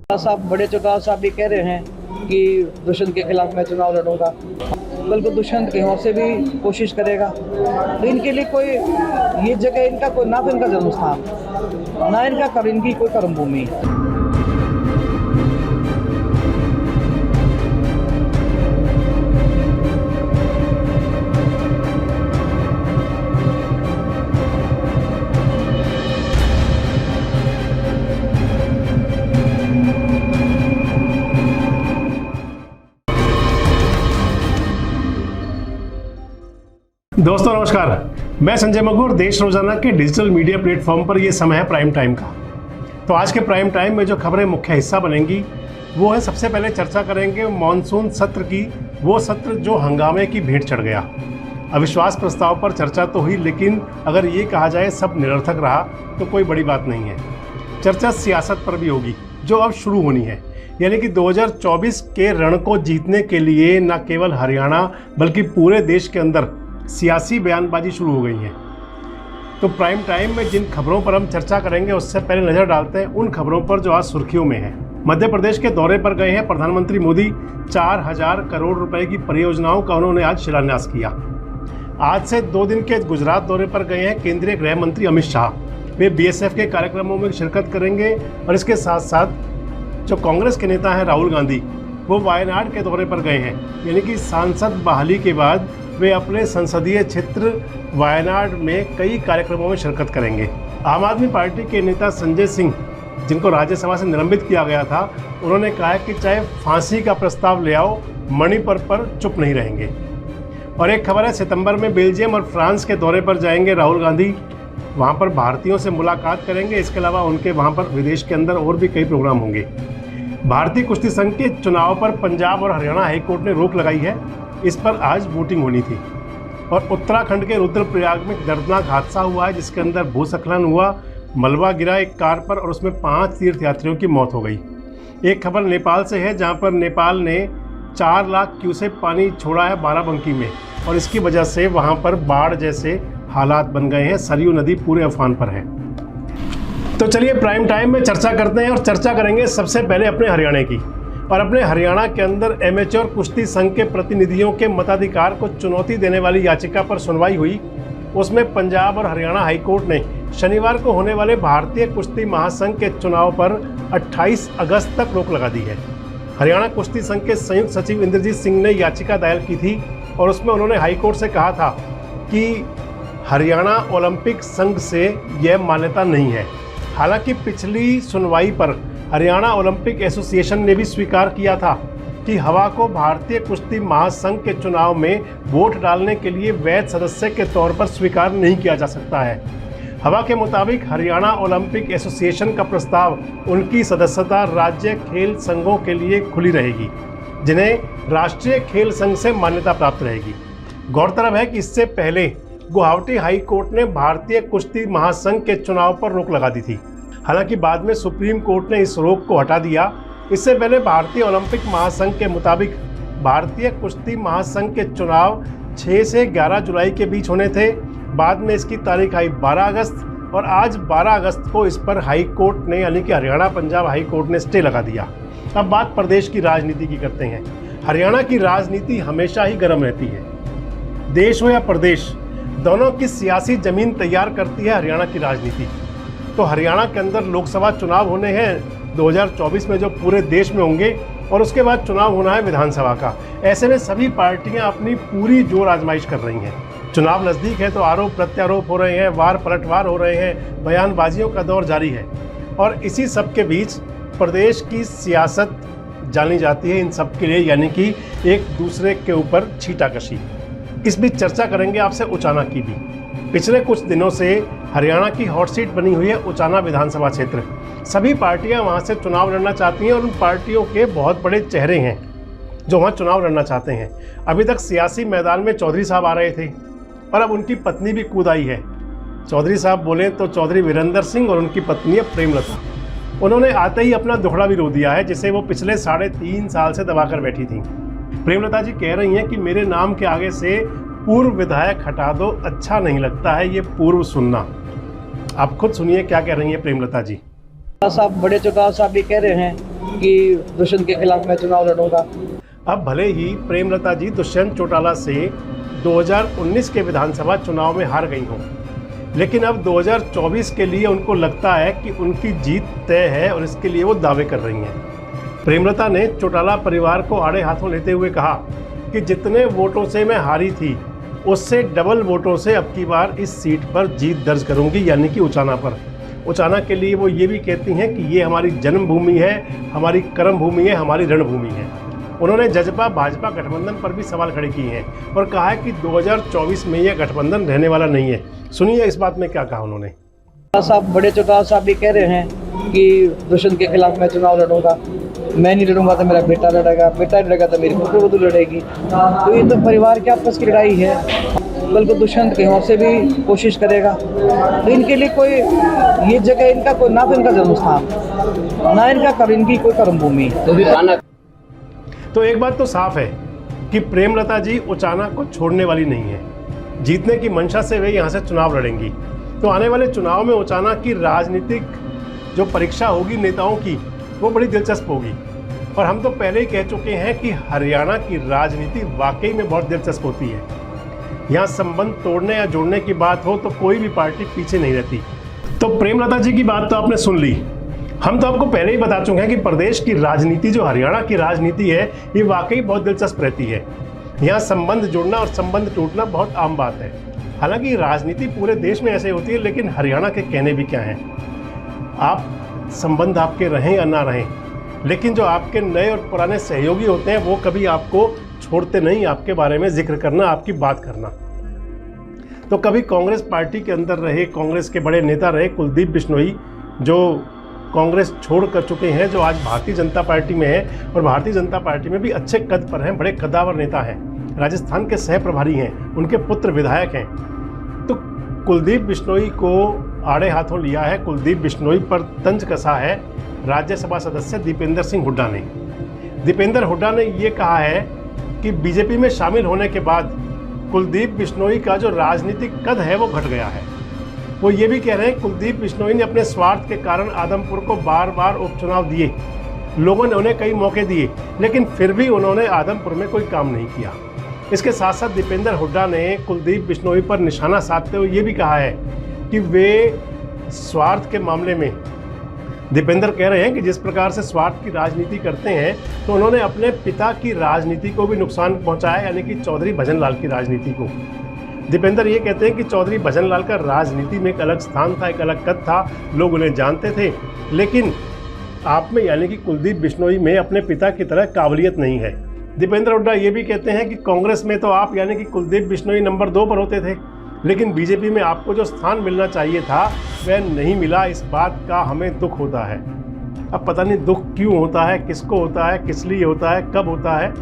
साहब बड़े चौटाला साहब भी कह रहे हैं कि दुष्यंत के खिलाफ मैं चुनाव लड़ूंगा। बिल्कुल दुष्यंत कहीं से भी कोशिश करेगा। तो इनके लिए कोई ये जगह इनका कोई ना तो इनका जन्म स्थान ना इनकी कोई कर्म भूमि। दोस्तों नमस्कार, मैं संजय मगूर। देश रोजाना के डिजिटल मीडिया प्लेटफॉर्म पर ये समय है प्राइम टाइम का। तो आज के प्राइम टाइम में जो खबरें मुख्य हिस्सा बनेंगी वो है, सबसे पहले चर्चा करेंगे मॉनसून सत्र की। वो सत्र जो हंगामे की भेंट चढ़ गया। अविश्वास प्रस्ताव पर चर्चा तो हुई, लेकिन अगर ये कहा जाए सब निरर्थक रहा तो कोई बड़ी बात नहीं है। चर्चा सियासत पर भी होगी जो अब शुरू होनी है, यानी कि 2024 के रण को जीतने के लिए न केवल हरियाणा बल्कि पूरे देश के अंदर सियासी बयानबाजी शुरू हो गई है। तो प्राइम टाइम में जिन खबरों पर हम चर्चा करेंगे उससे पहले नज़र डालते हैं उन खबरों पर जो आज सुर्खियों में है। मध्य प्रदेश के दौरे पर गए हैं प्रधानमंत्री मोदी। 4000 करोड़ रुपए की परियोजनाओं का उन्होंने आज शिलान्यास किया। आज से 2 दिन के गुजरात दौरे पर गए हैं केंद्रीय गृह मंत्री अमित शाह। वे BSF के कार्यक्रमों में शिरकत करेंगे और इसके साथ साथ जो कांग्रेस के नेता हैं राहुल गांधी, वो वायनाड के दौरे पर गए हैं। यानी कि सांसद बहाली के बाद वे अपने संसदीय क्षेत्र वायनाड में कई कार्यक्रमों में शिरकत करेंगे। आम आदमी पार्टी के नेता संजय सिंह, जिनको राज्यसभा से निलंबित किया गया था, उन्होंने कहा कि चाहे फांसी का प्रस्ताव ले आओ, मणिपुर पर चुप नहीं रहेंगे। और एक खबर है, सितंबर में बेल्जियम और फ्रांस के दौरे पर जाएंगे राहुल गांधी। वहाँ पर भारतीयों से मुलाकात करेंगे। इसके अलावा उनके वहाँ पर विदेश के अंदर और भी कई प्रोग्राम होंगे। भारतीय कुश्ती संघ के चुनाव पर पंजाब और हरियाणा हाईकोर्ट ने रोक लगाई है। इस पर आज वोटिंग होनी थी। और उत्तराखंड के रुद्रप्रयाग में दर्दनाक हादसा हुआ है, जिसके अंदर भूस्खलन हुआ, मलबा गिरा एक कार पर और उसमें 5 तीर्थयात्रियों की मौत हो गई। एक खबर नेपाल से है, जहां पर नेपाल ने 4 लाख क्यूसेक पानी छोड़ा है बाराबंकी में, और इसकी वजह से वहां पर बाढ़ जैसे हालात बन गए हैं। सरयू नदी पूरे अफवान पर है। तो चलिए प्राइम टाइम में चर्चा करते हैं, और चर्चा करेंगे सबसे पहले अपने हरियाणा की। और अपने हरियाणा के अंदर एमेच्योर कुश्ती संघ के प्रतिनिधियों के मताधिकार को चुनौती देने वाली याचिका पर सुनवाई हुई। उसमें पंजाब और हरियाणा हाईकोर्ट ने शनिवार को होने वाले भारतीय कुश्ती महासंघ के चुनाव पर 28 अगस्त तक रोक लगा दी है। हरियाणा कुश्ती संघ के संयुक्त सचिव इंद्रजीत सिंह ने याचिका दायर की थी, और उसमें उन्होंने हाईकोर्ट से कहा था कि हरियाणा ओलंपिक संघ से यह मान्यता नहीं है। हालांकि पिछली सुनवाई पर हरियाणा ओलंपिक एसोसिएशन ने भी स्वीकार किया था कि हवा को भारतीय कुश्ती महासंघ के चुनाव में वोट डालने के लिए वैध सदस्य के तौर पर स्वीकार नहीं किया जा सकता है। हवा के मुताबिक हरियाणा ओलंपिक एसोसिएशन का प्रस्ताव उनकी सदस्यता राज्य खेल संघों के लिए खुली रहेगी, जिन्हें राष्ट्रीय खेल संघ से मान्यता प्राप्त रहेगी। गौरतलब है कि इससे पहले गुवाहाटी हाई कोर्ट ने भारतीय कुश्ती महासंघ के चुनाव पर रोक लगा दी थी। हालांकि बाद में सुप्रीम कोर्ट ने इस रोक को हटा दिया। इससे पहले भारतीय ओलंपिक महासंघ के मुताबिक भारतीय कुश्ती महासंघ के चुनाव 6 से 11 जुलाई के बीच होने थे। बाद में इसकी तारीख आई 12 अगस्त, और आज 12 अगस्त को इस पर हाई कोर्ट ने, यानी कि हरियाणा पंजाब हाई कोर्ट ने स्टे लगा दिया। अब बात प्रदेश की राजनीति की करते हैं। हरियाणा की राजनीति हमेशा ही गर्म रहती है। देश हो या प्रदेश, दोनों की सियासी जमीन तैयार करती है हरियाणा की राजनीति। तो हरियाणा के अंदर लोकसभा चुनाव होने हैं 2024 में, जो पूरे देश में होंगे, और उसके बाद चुनाव होना है विधानसभा का। ऐसे में सभी पार्टियां अपनी पूरी जोर आजमाइश कर रही हैं। चुनाव नज़दीक है तो आरोप प्रत्यारोप हो रहे हैं, वार पलटवार हो रहे हैं, बयानबाजियों का दौर जारी है। और इसी सब के बीच प्रदेश की सियासत जानी जाती है इन सब के लिए, यानी कि एक दूसरे के ऊपर छींटाकशी। इस बीच चर्चा करेंगे आपसे उचाना की भी। पिछले कुछ दिनों से हरियाणा की हॉट सीट बनी हुई है उचाना विधानसभा क्षेत्र। सभी पार्टियां वहां से चुनाव लड़ना चाहती हैं, और उन पार्टियों के बहुत बड़े चेहरे हैं जो वहां चुनाव लड़ना चाहते हैं। अभी तक सियासी मैदान में चौधरी साहब आ रहे थे, और अब उनकी पत्नी भी कूद आई है। चौधरी साहब बोले तो चौधरी वीरेंद्र सिंह और उनकी पत्नी है प्रेमलता। उन्होंने आते ही अपना दुखड़ा भी रो दिया है, जिसे वो पिछले 3.5 साल से दबाकर बैठी थी। प्रेमलता जी कह रही हैं कि मेरे नाम के आगे से पूर्व विधायक हटा दो, अच्छा नहीं लगता है ये पूर्व सुनना। आप खुद सुनिए क्या कह रही हैं प्रेमलता जी। साहब बड़े चौटाला साहब भी कह रहे हैं कि दुष्यंत के खिलाफ मैं चुनाव लड़ूंगा। अब भले ही प्रेमलता जी दुष्यंत चौटाला से 2019 के विधानसभा चुनाव में हार गई हों, लेकिन अब 2024 के लिए उनको लगता है कि उनकी जीत तय है और इसके लिए वो दावे कर रही हैं। प्रेमलता ने चौटाला परिवार को आड़े हाथों लेते हुए कहा कि जितने वोटों से मैं हारी थी उससे डबल वोटों से अब की बार इस सीट पर जीत दर्ज करूंगी, यानी कि उचाना पर। उचाना के लिए वो ये भी कहती हैं कि ये हमारी जन्मभूमि है, हमारी कर्म भूमि है, हमारी रणभूमि है। उन्होंने जजपा भाजपा गठबंधन पर भी सवाल खड़े किए हैं और कहा है कि 2024 में यह गठबंधन रहने वाला नहीं है। सुनिए इस बात में क्या कहा उन्होंने। साहब बड़े चौटाला साहब भी कह रहे हैं कि दुष्यंत के खिलाफ मैं चुनाव लड़ूंगा। मैं नहीं लड़ूंगा तो मेरा बेटा लड़ेगा, बेटा लड़ेगा तो मेरी पुत्रवधू लड़ेगी। तो ये तो परिवार की आपस की लड़ाई है। बल्कि दुष्यंत कहीं से भी कोशिश करेगा। तो इनके लिए कोई ये जगह इनका कोई ना तो इनका जन्मस्थान, ना इनका इनकी कोई कर्म भूमि। तो एक बात तो साफ है कि प्रेमलता जी उचाना को छोड़ने वाली नहीं है। जीतने की मंशा से वे यहाँ से चुनाव लड़ेंगी। तो आने वाले चुनाव में उचाना की राजनीतिक जो परीक्षा होगी नेताओं की, वो बड़ी दिलचस्प होगी। और हम तो पहले ही कह चुके हैं कि हरियाणा की राजनीति वाकई में बहुत दिलचस्प होती है। यहाँ संबंध तोड़ने या जोड़ने की बात हो तो कोई भी पार्टी पीछे नहीं रहती। तो प्रेमलता जी की बात तो आपने सुन ली। हम तो आपको पहले ही बता चुके हैं कि प्रदेश की राजनीति जो हरियाणा की राजनीति है, ये वाकई बहुत दिलचस्प रहती है। यहाँ संबंध जुड़ना और संबंध टूटना बहुत आम बात है। हालांकि राजनीति पूरे देश में ऐसे होती है, लेकिन हरियाणा के कहने भी क्या हैं। आप संबंध आपके रहें या ना रहें, लेकिन जो आपके नए और पुराने सहयोगी होते हैं वो कभी आपको छोड़ते नहीं, आपके बारे में जिक्र करना, आपकी बात करना। तो कभी कांग्रेस पार्टी के अंदर रहे, कांग्रेस के बड़े नेता रहे कुलदीप बिश्नोई, जो कांग्रेस छोड़ कर चुके हैं, जो आज भारतीय जनता पार्टी में है और भारतीय जनता पार्टी में भी अच्छे कद पर हैं, बड़े कद्दावर नेता हैं, राजस्थान के सह प्रभारी हैं, उनके पुत्र विधायक हैं। तो कुलदीप बिश्नोई को आड़े हाथों लिया है, कुलदीप बिश्नोई पर तंज कसा है राज्यसभा सदस्य दीपेंद्र सिंह हुड्डा ने। दीपेंद्र हुड्डा ने ये कहा है कि बीजेपी में शामिल होने के बाद कुलदीप बिश्नोई का जो राजनीतिक कद है वो घट गया है। वो ये भी कह रहे हैं कुलदीप बिश्नोई ने अपने स्वार्थ के कारण आदमपुर को बार बार उपचुनाव दिए, लोगों ने उन्हें कई मौके दिए, लेकिन फिर भी उन्होंने आदमपुर में कोई काम नहीं किया। इसके साथ साथ दीपेंद्र हुड्डा ने कुलदीप बिश्नोई पर निशाना साधते हुए ये भी कहा है कि वे स्वार्थ के मामले में, दीपेंद्र कह रहे हैं कि जिस प्रकार से स्वार्थ की राजनीति करते हैं तो उन्होंने अपने पिता की राजनीति को भी नुकसान पहुंचाया, यानी कि चौधरी भजनलाल की राजनीति को। दीपेंद्र ये कहते हैं कि चौधरी भजनलाल का राजनीति में एक अलग स्थान था, एक अलग कद था, लोग उन्हें जानते थे, लेकिन आप में यानी कि कुलदीप बिश्नोई में अपने पिता की तरह काबिलियत नहीं है। दीपेंद्र हुड्डा ये भी कहते हैं कि कांग्रेस में तो आप यानी कि कुलदीप बिश्नोई नंबर 2 पर होते थे, लेकिन बीजेपी में आपको जो स्थान मिलना चाहिए था वह नहीं मिला। इस बात का हमें दुख होता है। अब पता नहीं दुख क्यों होता है, किसको होता है, किस लिए होता है, कब होता है।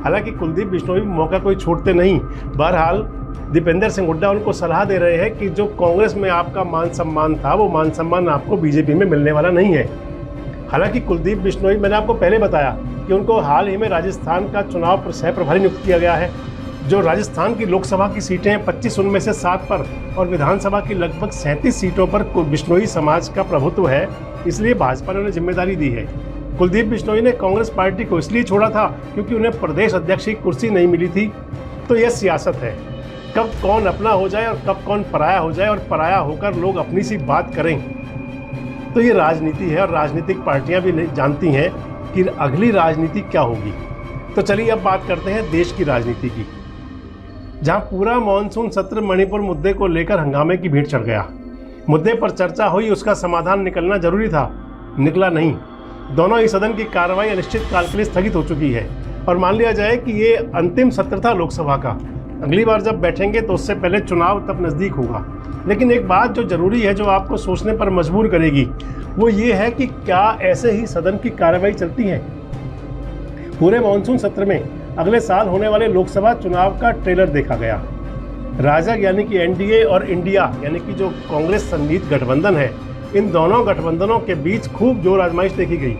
हालांकि कुलदीप बिश्नोई मौका कोई छोड़ते नहीं। बहरहाल दीपेंद्र सिंह हुड्डा उनको सलाह दे रहे हैं कि जो कांग्रेस में आपका मान सम्मान था वो मान सम्मान आपको बीजेपी में मिलने वाला नहीं है। हालांकि कुलदीप बिश्नोई, मैंने आपको पहले बताया कि उनको हाल ही में राजस्थान का चुनाव सह प्रभारी नियुक्त किया गया है। जो राजस्थान की लोकसभा की सीटें हैं 25 उनमें से 7 पर और विधानसभा की लगभग 37 सीटों पर बिश्नोई समाज का प्रभुत्व है, इसलिए भाजपा ने उन्हें जिम्मेदारी दी है। कुलदीप बिश्नोई ने कांग्रेस पार्टी को इसलिए छोड़ा था क्योंकि उन्हें प्रदेश अध्यक्ष की कुर्सी नहीं मिली थी। तो यह सियासत है, कब कौन अपना हो जाए और कब कौन पराया हो जाए और पराया होकर लोग अपनी सी बात करें। तो ये राजनीति है और राजनीतिक पार्टियां भी जानती हैं कि अगली राजनीति क्या होगी। तो चलिए अब बात करते हैं देश की राजनीति की, जहां पूरा मॉनसून सत्र मणिपुर मुद्दे को लेकर हंगामे की भीड़ चढ़ गया। मुद्दे पर चर्चा हुई, उसका समाधान निकलना जरूरी था, निकला नहीं। दोनों ही सदन की कार्रवाई अनिश्चित काल के लिए स्थगित हो चुकी है और मान लिया जाए कि ये अंतिम सत्र था लोकसभा का। अगली बार जब बैठेंगे तो उससे पहले चुनाव तब नज़दीक होगा। लेकिन एक बात जो ज़रूरी है, जो आपको सोचने पर मजबूर करेगी, वो ये है कि क्या ऐसे ही सदन की कार्रवाई चलती है। पूरे मानसून सत्र में अगले साल होने वाले लोकसभा चुनाव का ट्रेलर देखा गया। राजग यानी कि एनडीए और इंडिया यानी कि जो कांग्रेस संगीत गठबंधन है, इन दोनों गठबंधनों के बीच खूब जोर आजमाइश देखी गई।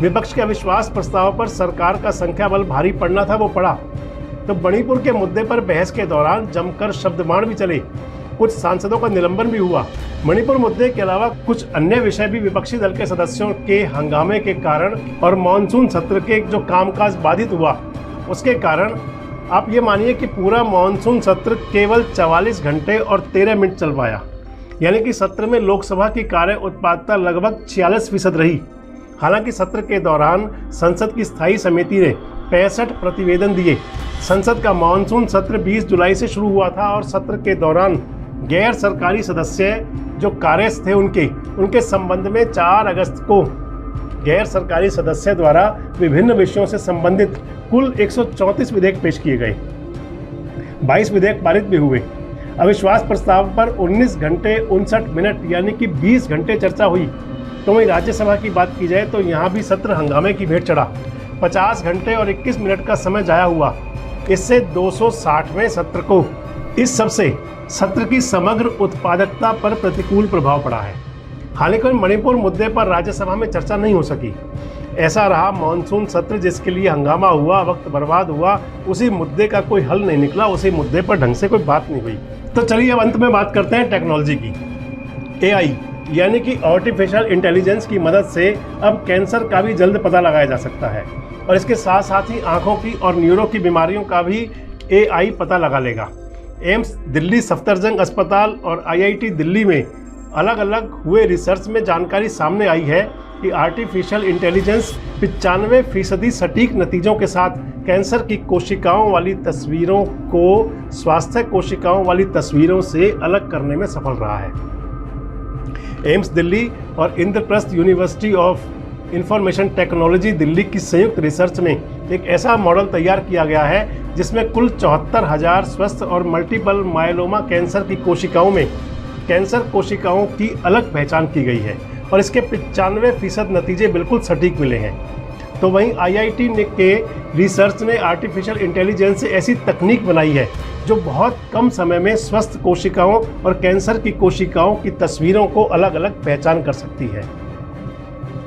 विपक्ष के अविश्वास प्रस्ताव पर सरकार का संख्या बल भारी पड़ना था, वो पड़ा। तो मणिपुर के मुद्दे पर बहस के दौरान जमकर शब्दबाण भी चले। कुछ सांसदों का निलंबन भी हुआ। मणिपुर मुद्दे के अलावा कुछ अन्य विषय भी विपक्षी दल के सदस्यों के हंगामे के कारण और मॉनसून सत्र के जो कामकाज बाधित हुआ उसके कारण आप ये मानिए कि पूरा मॉनसून सत्र केवल 44 घंटे और 13 मिनट चल पाया। यानी कि सत्र में लोकसभा की कार्य उत्पादकता लगभग 46% रही। हालांकि सत्र के दौरान संसद की स्थायी समिति ने 65 प्रतिवेदन दिए। संसद का मॉनसून सत्र 20 जुलाई से शुरू हुआ था और सत्र के दौरान गैर सरकारी सदस्य जो कार्यस्थ थे उनके संबंध में 4 अगस्त को गैर सरकारी सदस्य द्वारा विभिन्न विषयों से संबंधित कुल 134 विधेयक पेश किए गए। 22 विधेयक पारित भी हुए। अविश्वास प्रस्ताव पर 19 घंटे 59 मिनट यानी कि 20 घंटे चर्चा हुई। तो वहीं राज्यसभा की बात की जाए तो यहाँ भी सत्र हंगामे की भेंट चढ़ा। 50 घंटे और 21 मिनट का समय जाया हुआ। इससे 260वें सत्र को इस सबसे सत्र की समग्र उत्पादकता पर प्रतिकूल प्रभाव पड़ा है। हालांकि मणिपुर मुद्दे पर राज्यसभा में चर्चा नहीं हो सकी। ऐसा रहा मॉनसून सत्र जिसके लिए हंगामा हुआ, वक्त बर्बाद हुआ, उसी मुद्दे का कोई हल नहीं निकला, उसी मुद्दे पर ढंग से कोई बात नहीं हुई। तो चलिए अब अंत में बात करते हैं टेक्नोलॉजी की। AI यानी कि आर्टिफिशियल इंटेलिजेंस की मदद से अब कैंसर का भी जल्द पता लगाया जा सकता है और इसके साथ साथ ही आँखों की और न्यूरो की बीमारियों का भी AI पता लगा लेगा। एम्स दिल्ली, सफदरजंग अस्पताल और IIT दिल्ली में अलग अलग हुए रिसर्च में जानकारी सामने आई है कि आर्टिफिशियल इंटेलिजेंस 95% सटीक नतीजों के साथ कैंसर की कोशिकाओं वाली तस्वीरों को स्वास्थ्य कोशिकाओं वाली तस्वीरों से अलग करने में सफल रहा है। एम्स दिल्ली और Indraprastha university of information technology Delhi की संयुक्त रिसर्च में एक ऐसा मॉडल तैयार किया गया है जिसमें कुल 74,000 स्वस्थ और मल्टीपल मायलोमा कैंसर की कोशिकाओं में कैंसर कोशिकाओं की अलग पहचान की गई है और इसके 95% नतीजे बिल्कुल सटीक मिले हैं। तो वहीं IIT के रिसर्च ने आर्टिफिशियल इंटेलिजेंस से ऐसी तकनीक बनाई है जो बहुत कम समय में स्वस्थ कोशिकाओं और कैंसर की कोशिकाओं की तस्वीरों को अलग अलग पहचान कर सकती है।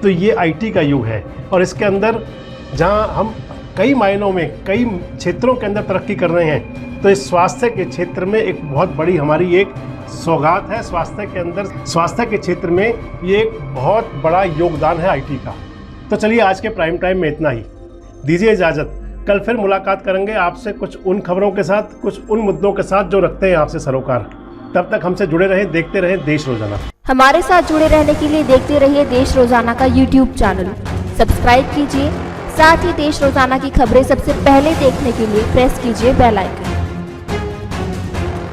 तो ये IT का युग है और इसके अंदर जहां हम कई मायनों में कई क्षेत्रों के अंदर तरक्की कर रहे हैं तो इस स्वास्थ्य के क्षेत्र में एक बहुत बड़ी हमारी एक सौगात है। स्वास्थ्य के क्षेत्र में ये एक बहुत बड़ा योगदान है IT का। तो चलिए आज के प्राइम टाइम में इतना ही, दीजिए इजाज़त। कल फिर मुलाकात करेंगे आपसे कुछ उन खबरों के साथ, कुछ उन मुद्दों के साथ जो रखते हैं आपसे सरोकार। तब तक हमसे जुड़े रहें, देखते रहें देश रोजाना। हमारे साथ जुड़े रहने के लिए देखते रहिए देश रोजाना का YouTube चैनल सब्सक्राइब कीजिए। साथ ही देश रोजाना की खबरें सबसे पहले देखने के लिए प्रेस कीजिए बेल आइकन।